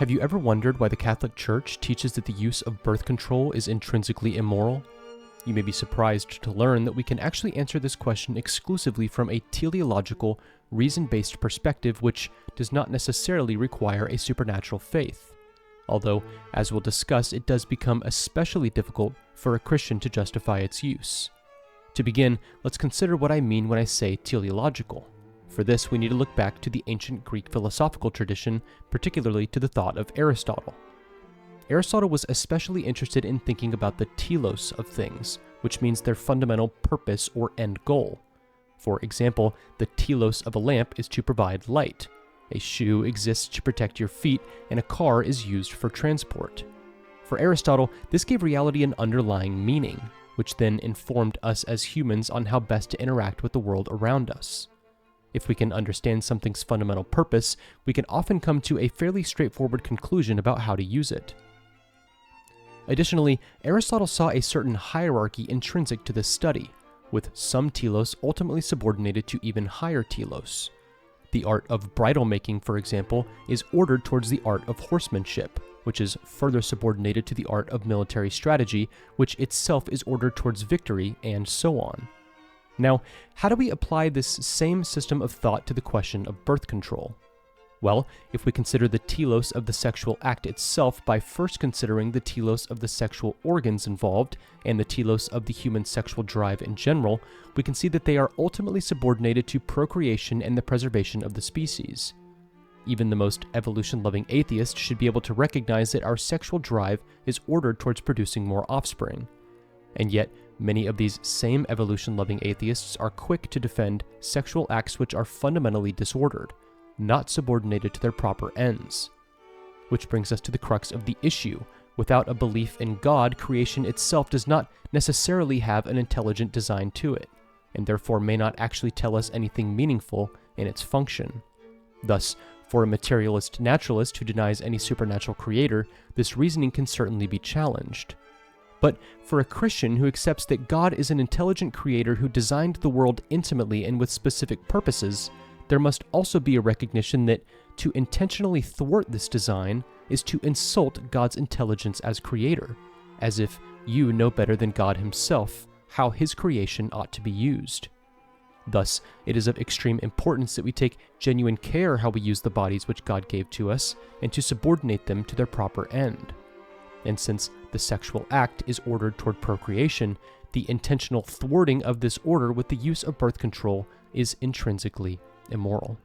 Have you ever wondered why the Catholic Church teaches that the use of birth control is intrinsically immoral? You may be surprised to learn that we can actually answer this question exclusively from a teleological, reason-based perspective which does not necessarily require a supernatural faith. Although, as we'll discuss, it does become especially difficult for a Christian to justify its use. To begin, let's consider what I mean when I say teleological. For this, we need to look back to the ancient Greek philosophical tradition, particularly to the thought of Aristotle. Aristotle was especially interested in thinking about the telos of things, which means their fundamental purpose or end goal. For example, the telos of a lamp is to provide light, a shoe exists to protect your feet, and a car is used for transport. For Aristotle, this gave reality an underlying meaning, which then informed us as humans on how best to interact with the world around us. If we can understand something's fundamental purpose, we can often come to a fairly straightforward conclusion about how to use it. Additionally, Aristotle saw a certain hierarchy intrinsic to this study, with some telos ultimately subordinated to even higher telos. The art of bridle making, for example, is ordered towards the art of horsemanship, which is further subordinated to the art of military strategy, which itself is ordered towards victory, and so on. Now, how do we apply this same system of thought to the question of birth control? Well, if we consider the telos of the sexual act itself by first considering the telos of the sexual organs involved and the telos of the human sexual drive in general, we can see that they are ultimately subordinated to procreation and the preservation of the species. Even the most evolution-loving atheist should be able to recognize that our sexual drive is ordered towards producing more offspring. And yet, many of these same evolution-loving atheists are quick to defend sexual acts which are fundamentally disordered, not subordinated to their proper ends. Which brings us to the crux of the issue. Without a belief in God, creation itself does not necessarily have an intelligent design to it, and therefore may not actually tell us anything meaningful in its function. Thus, for a materialist naturalist who denies any supernatural creator, this reasoning can certainly be challenged. But for a Christian who accepts that God is an intelligent creator who designed the world intimately and with specific purposes, there must also be a recognition that to intentionally thwart this design is to insult God's intelligence as creator, as if you know better than God himself how his creation ought to be used. Thus, it is of extreme importance that we take genuine care how we use the bodies which God gave to us and to subordinate them to their proper end. And since the sexual act is ordered toward procreation, the intentional thwarting of this order with the use of birth control is intrinsically immoral.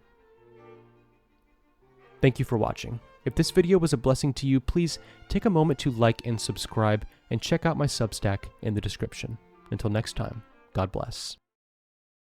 Thank you for watching. If this video was a blessing to you, please take a moment to like and subscribe, and check out my Substack in the description. Until next time, God bless.